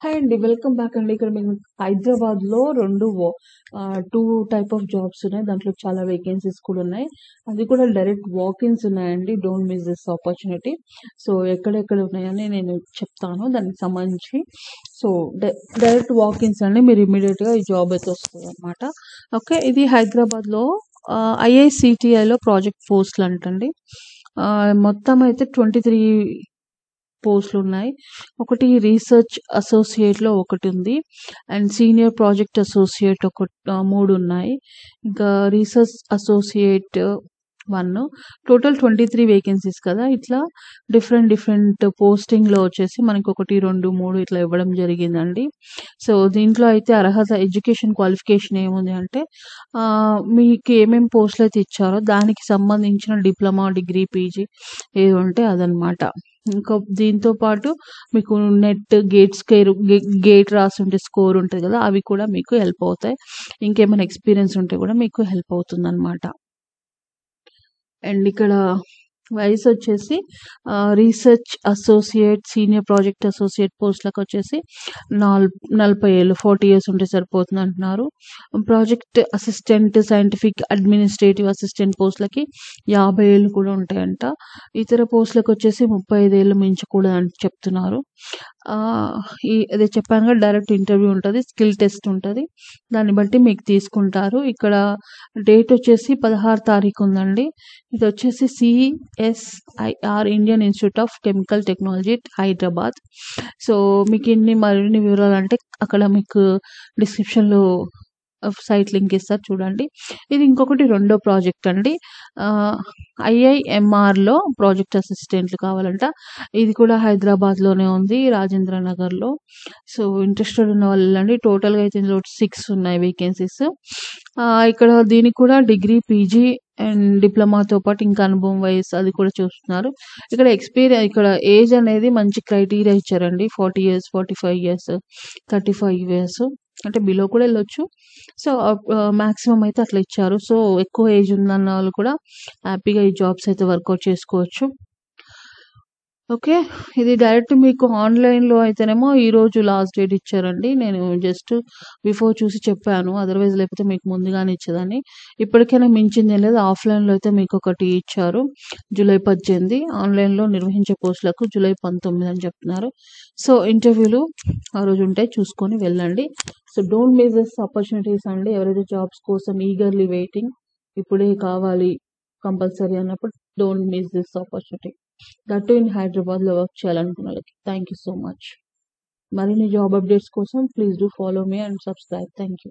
Hi అండి. Welcome back అండి. ఇక్కడ మీకు హైదరాబాద్‌లో 2 టైప్ ఆఫ్ జాబ్స్ ఉన్నాయి. దాంట్లో చాలా వేకెన్సీస్ కూడా ఉన్నాయి. అది కూడా డైరెక్ట్ వాకిన్స్ ఉన్నాయండి. Don't miss this opportunity. So, ఎక్కడెక్కడ ఉన్నాయని నేను చెప్తాను దానికి సంబంధించి. సో, డైరెక్ట్ వాకిన్స్ అండి. మీరు ఇమ్మీడియేట్‌గా ఈ జాబ్ అయితే వస్తదనమాట. ఓకే. ఇది హైదరాబాద్‌లో ఐఐసీటీఐలో ప్రాజెక్ట్ పోస్టులంటండి. మొత్తం అయితే 23 పోస్టులున్నాయి. ఒకటి రీసెర్చ్ అసోసియేట్‌లో ఒకటుంది. అండ్ సీనియర్ ప్రాజెక్ట్ అసోసియేట్ 3 ఉన్నాయి. ఇంకా రీసెర్చ్ అసోసియేట్ 1 టోటల్ 23 వేకెన్సీస్ కదా! ఇట్లా డిఫరెంట్ పోస్టింగ్‌లో వచ్చేసి మనకి 1, 2, 3 ఇట్లా ఇవ్వడం జరిగిందండి. సో, దీంట్లో అయితే అర్హత ఎడ్యుకేషన్ క్వాలిఫికేషన్ ఏముంది అంటే మీకు ఏమేం పోస్టులయితే ఇచ్చారో దానికి సంబంధించిన డిప్లొమా, డిగ్రీ, పీజీ ఏది ఉంటే అదనమాట. ఇంకా దీంతో పాటు మీకు నెట్, గేట్ రాసుంటే స్కోర్ ఉంటది కదా! అవి కూడా మీకు హెల్ప్ అవుతాయి. ఇంకేమైనా ఎక్స్‌పీరియన్స్ ఉంటే కూడా మీకు హెల్ప్ అవుతుందనమాట. అండ్ ఇక్కడ వయసొచ్చేసి research associate, senior project associate పోస్ట్‌లకొచ్చేసి 40 ఏళ్ళు 40 ఇయర్స్ ఉంటే సరిపోతుందంటున్నారు. Project assistant, scientific administrative assistant పోస్ట్‌లకి 50 ఏళ్ళు కూడా ఉంటాయంట. ఇతర పోస్ట్‌లకొచ్చేసి 35 ఏళ్ళు మించకూడదని చెప్తున్నారు. అదే చెప్పాను కదా! డైరెక్ట్ ఇంటర్వ్యూ ఉంటది. స్కిల్ టెస్ట్ ఉంటది. దాన్ని బట్టి మీకు తీసుకుంటారు. ఇక్కడ డేట్ వచ్చేసి 16 తారీఖు ఉందండి. ఇదొచ్చేసి CSIR Indian Institute of Chemical Technology Hyderabad. So, మీకు మరిన్ని వివరాలంటే అక్కడ మీకు డిస్క్రిప్షన్‌లో సైట్ లింక్ ఇస్తారు చూడండి. ఇది ఇంకొకటి రెండో ప్రాజెక్ట్ అండి. ఐఐఎంఆర్‌లో ప్రాజెక్ట్ అసిస్టెంట్లు కావాలంట. ఇది కూడా హైదరాబాద్‌లోనే ఉంది. రాజేంద్ర నగర్‌లో. సో, ఇంట్రెస్టెడ్ ఉన్న వాళ్ళు వెళ్ళండి. టోటల్‌గా అయితే ఇందులో 6 ఉన్నాయి వేకెన్సీస్. ఇక్కడ దీనికి కూడా డిగ్రీ, పీజీ అండ్ డిప్లొమాతో పాటు ఇంకా అనుభవం వయస్సు అది కూడా చూస్తున్నారు. ఇక్కడ ఏజ్ అనేది మంచి క్రైటీరియా ఇచ్చారండి. 40 ఇయర్స్, 45 ఇయర్స్, 35 ఇయర్స్ అంటే బిలో కూడా వెళ్ళొచ్చు. సో, మాక్సిమం అయితే అట్లా ఇచ్చారు. సో, ఎక్కువ ఏజ్ ఉందన్న వాళ్ళు కూడా హ్యాపీగా ఈ జాబ్స్ అయితే వర్కౌట్ చేసుకోవచ్చు. ఓకే. ఇది డైరెక్ట్ మీకు ఆన్‌లైన్‌లో అయితేనేమో ఈరోజు లాస్ట్ డేట్ ఇచ్చారండి. నేను జస్ట్ బిఫోర్ చూసి చెప్పాను. అదర్‌వైజ్ లేకపోతే మీకు ముందుగానే ఇచ్చేదాన్ని. ఇప్పటికైనా మించిందేం లేదు. ఆఫ్‌లైన్‌లో అయితే మీకొకటి ఇచ్చారు. జూలై 18 ఆన్‌లైన్‌లో నిర్వహించే పోస్టులకు జూలై 19 అని చెప్తున్నారు. సో, ఇంటర్వ్యూలు ఆ రోజు ఉంటాయి. చూసుకొని వెళ్ళండి. So, don't miss this opportunities అండి. ఎవరైతే జాబ్స్ కోసం ఈగర్‌లీ వెయిటింగ్ ఇప్పుడే కావాలి కంపల్సరీ అన్నప్పుడు don't miss this opportunity. That two in హైదరాబాద్‌లో వర్క్ చేయాలనుకున్న వాళ్ళకి. Thank you so much. మరిన్ని జాబ్ అప్డేట్స్ కోసం please do follow me and subscribe. Thank you.